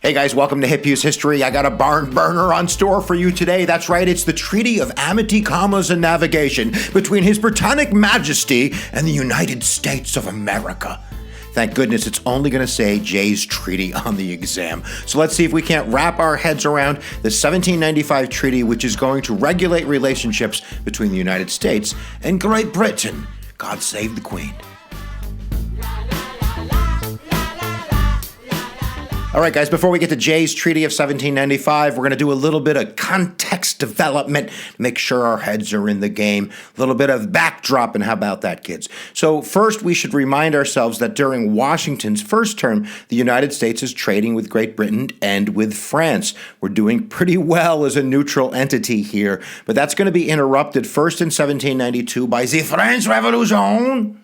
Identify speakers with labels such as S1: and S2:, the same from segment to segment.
S1: Hey guys, welcome to HipHughes History. I got a barn burner on store for you today. That's right, it's the Treaty of Amity, Commerce, and Navigation between His Britannic Majesty and the United States of America. Thank goodness it's only going to say Jay's Treaty on the exam. So let's see if we can't wrap our heads around the 1795 treaty, which is going to regulate relationships between the United States and Great Britain. God save the Queen. All right, guys, before we get to Jay's Treaty of 1795, we're going to do a little bit of context development to make sure our heads are in the game. A little bit of backdrop, and how about that, kids? So first, we should remind ourselves that during Washington's first term, the United States is trading with Great Britain and with France. We're doing pretty well as a neutral entity here, but that's going to be interrupted first in 1792 by the French Revolution.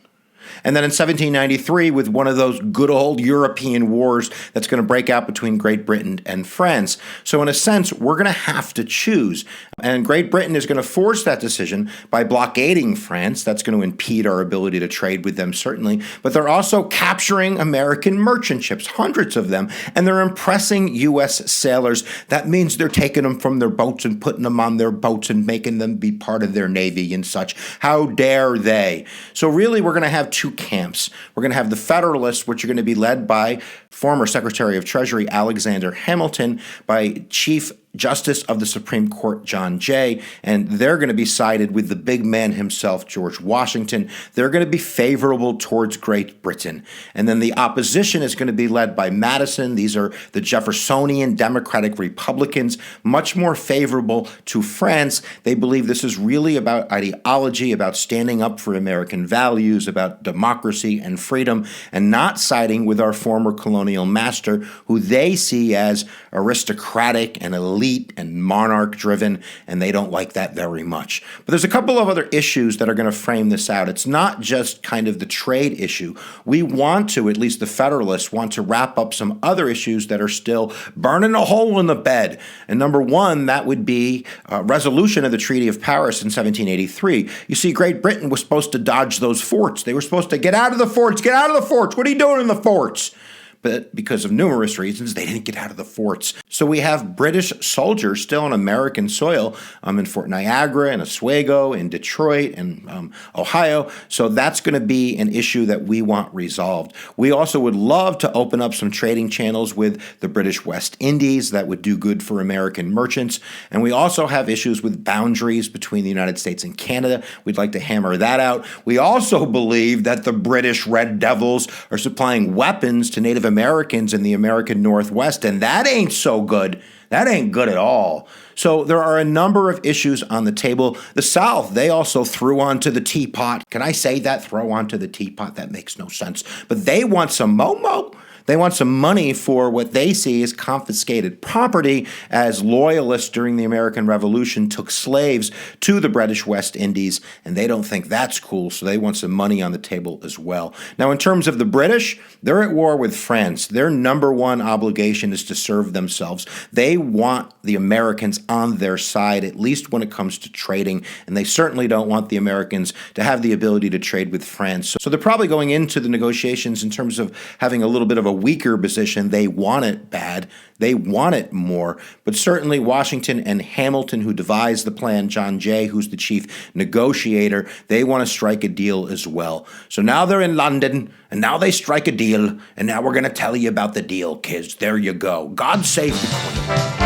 S1: And then in 1793, with one of those good old European wars that's going to break out between Great Britain and France. So in a sense, we're going to have to choose. And Great Britain is going to force that decision by blockading France. That's going to impede our ability to trade with them, certainly. But they're also capturing American merchant ships, hundreds of them, and they're impressing U.S. sailors. That means they're taking them from their boats and putting them on their boats and making them be part of their navy and such. How dare they? So really, we're going to have two camps. We're going to have the Federalists, which are going to be led by former Secretary of Treasury Alexander Hamilton, by Chief Justice of the Supreme Court John Jay, and they're going to be sided with the big man himself, George Washington. They're going to be favorable towards Great Britain. And then the opposition is going to be led by Madison. These are the Jeffersonian Democratic Republicans, much more favorable to France. They believe this is really about ideology, about standing up for American values, about democracy and freedom, and not siding with our former colonial master, who they see as aristocratic and elite and monarch-driven, and they don't like that very much. But there's a couple of other issues that are going to frame this out. It's not just kind of the trade issue. We want to, at least the Federalists, want to wrap up some other issues that are still burning a hole in the bed. And number one, that would be resolution of the Treaty of Paris in 1783. You see, Great Britain was supposed to dodge those forts. They were supposed to get out of the forts, get out of the forts. What are you doing in the forts? But because of numerous reasons, they didn't get out of the forts. So we have British soldiers still on American soil in Fort Niagara, in Oswego, in Detroit, and Ohio. So that's going to be an issue that we want resolved. We also would love to open up some trading channels with the British West Indies. That would do good for American merchants. And we also have issues with boundaries between the United States and Canada. We'd like to hammer that out. We also believe that the British Red Devils are supplying weapons to Native Americans in the American Northwest, and that ain't so good. That ain't good at all. So there are a number of issues on the table. The South, they also threw onto the teapot. Can I say that? Throw onto the teapot? That makes no sense. But they want some momo. They want some money for what they see as confiscated property, as loyalists during the American Revolution took slaves to the British West Indies, and they don't think that's cool, so they want some money on the table as well. Now, in terms of the British, they're at war with France. Their number one obligation is to serve themselves. They want the Americans on their side, at least when it comes to trading, and they certainly don't want the Americans to have the ability to trade with France. So they're probably going into the negotiations in terms of having a little bit of a weaker position. They want it bad. They want it more. But certainly Washington and Hamilton, who devised the plan, John Jay, who's the chief negotiator, they want to strike a deal as well. So now they're in London, and now they strike a deal, and now we're going to tell you about the deal, kids. There you go. God save the Queen.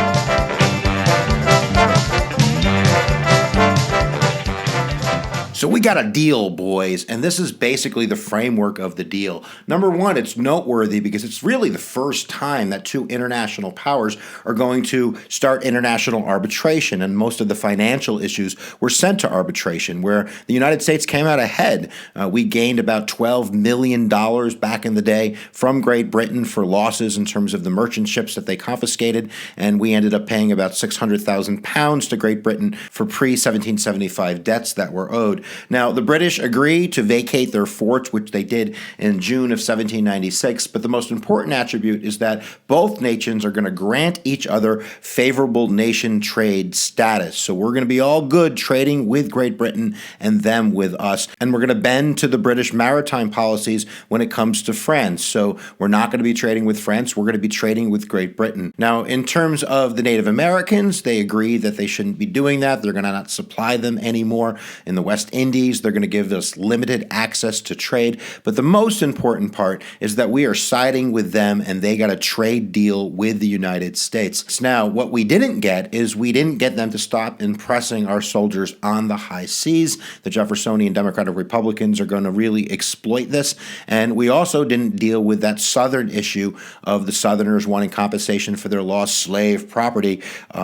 S1: So we got a deal, boys, and this is basically the framework of the deal. Number one, it's noteworthy because it's really the first time that two international powers are going to start international arbitration, and most of the financial issues were sent to arbitration, where the United States came out ahead. We gained about $12 million back in the day from Great Britain for losses in terms of the merchant ships that they confiscated, and we ended up paying about £600,000 to Great Britain for pre-1775 debts that were owed. Now, the British agree to vacate their forts, which they did in June of 1796, but the most important attribute is that both nations are going to grant each other favorable nation trade status. So we're going to be all good trading with Great Britain and them with us, and we're going to bend to the British maritime policies when it comes to France. So we're not going to be trading with France, we're going to be trading with Great Britain. Now, in terms of the Native Americans, they agree that they shouldn't be doing that. They're going to not supply them anymore. In the West Indies, they're going to give us limited access to trade. But the most important part is that we are siding with them and they got a trade deal with the United States. Now, what we didn't get is we didn't get them to stop impressing our soldiers on the high seas. The Jeffersonian Democratic Republicans are going to really exploit this. And we also didn't deal with that southern issue of the Southerners wanting compensation for their lost slave property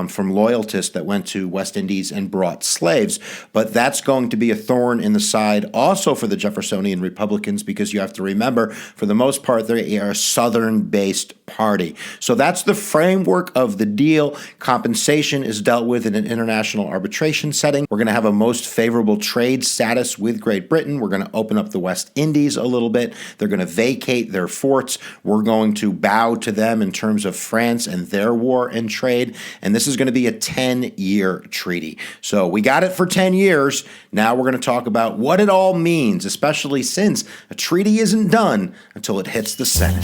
S1: from loyalists that went to West Indies and brought slaves. But that's going to be a thorn in the side also for the Jeffersonian Republicans, because you have to remember, for the most part, they are a Southern-based party. So that's the framework of the deal. Compensation is dealt with in an international arbitration setting. We're going to have a most favorable trade status with Great Britain. We're going to open up the West Indies a little bit. They're going to vacate their forts. We're going to bow to them in terms of France and their war and trade. And this is going to be a 10-year treaty. So we got it for 10 years. Now we're going to talk about what it all means, especially since a treaty isn't done until it hits the Senate.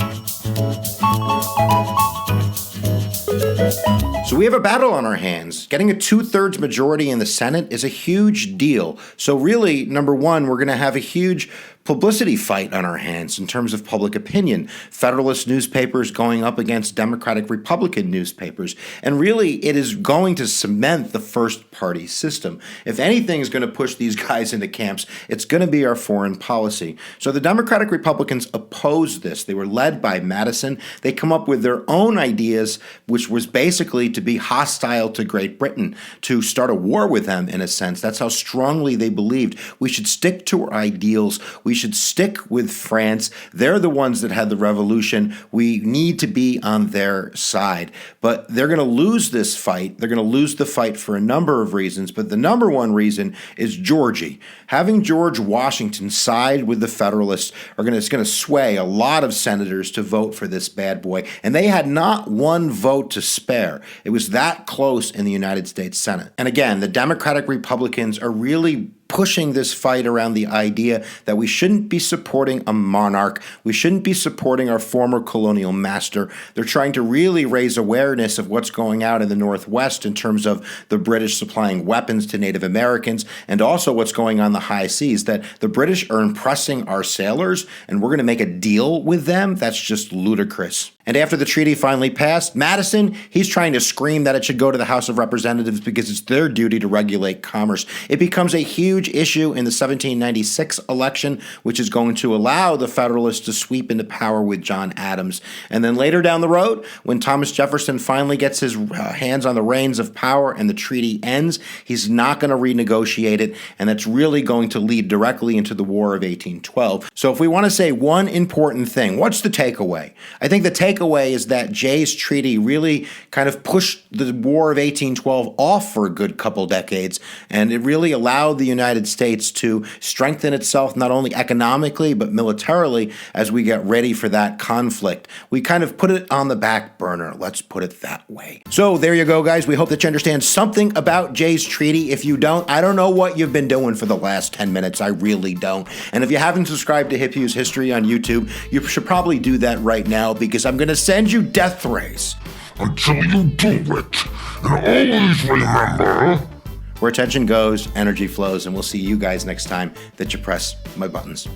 S1: So we have a battle on our hands. Getting a 2/3 majority in the Senate is a huge deal. So really, number one, we're going to have a huge publicity fight on our hands in terms of public opinion. Federalist newspapers going up against Democratic Republican newspapers. And really, it is going to cement the first party system. If anything is going to push these guys into camps, it's going to be our foreign policy. So the Democratic Republicans opposed this. They were led by Madison. They come up with their own ideas, which was basically to be hostile to Great Britain, to start a war with them in a sense. That's how strongly they believed. We should stick to our ideals. We should stick with France. They're the ones that had the revolution. We need to be on their side. But they're going to lose this fight. They're going to lose the fight for a number of reasons. But the number one reason is Georgie. Having George Washington side with the Federalists it's going to sway a lot of senators to vote for this bad boy. And they had not one vote to spare. It was that close in the United States Senate. And again, the Democratic Republicans are really pushing this fight around the idea that we shouldn't be supporting a monarch. We shouldn't be supporting our former colonial master. They're trying to really raise awareness of what's going out in the Northwest in terms of the British supplying weapons to Native Americans, and also what's going on in the high seas, that the British are impressing our sailors and we're going to make a deal with them. That's just ludicrous. And after the treaty finally passed, Madison, he's trying to scream that it should go to the House of Representatives because it's their duty to regulate commerce. It becomes a huge issue in the 1796 election, which is going to allow the Federalists to sweep into power with John Adams. And then later down the road, when Thomas Jefferson finally gets his hands on the reins of power and the treaty ends, he's not going to renegotiate it, and that's really going to lead directly into the War of 1812. So if we want to say one important thing, what's the takeaway? I think the takeaway is that Jay's treaty really kind of pushed the War of 1812 off for a good couple decades, and it really allowed the United States to strengthen itself not only economically but militarily as we get ready for that conflict. We kind of put it on the back burner, let's put it that way. So there you go, guys. We hope that you understand something about Jay's treaty. If you don't, I don't know what you've been doing for the last 10 minutes. I really don't. And if you haven't subscribed to HipHughes History on YouTube, you should probably do that right now, because I'm going to send you death rays.
S2: Until you do it. And always remember,
S1: where attention goes, energy flows, and we'll see you guys next time that you press my buttons.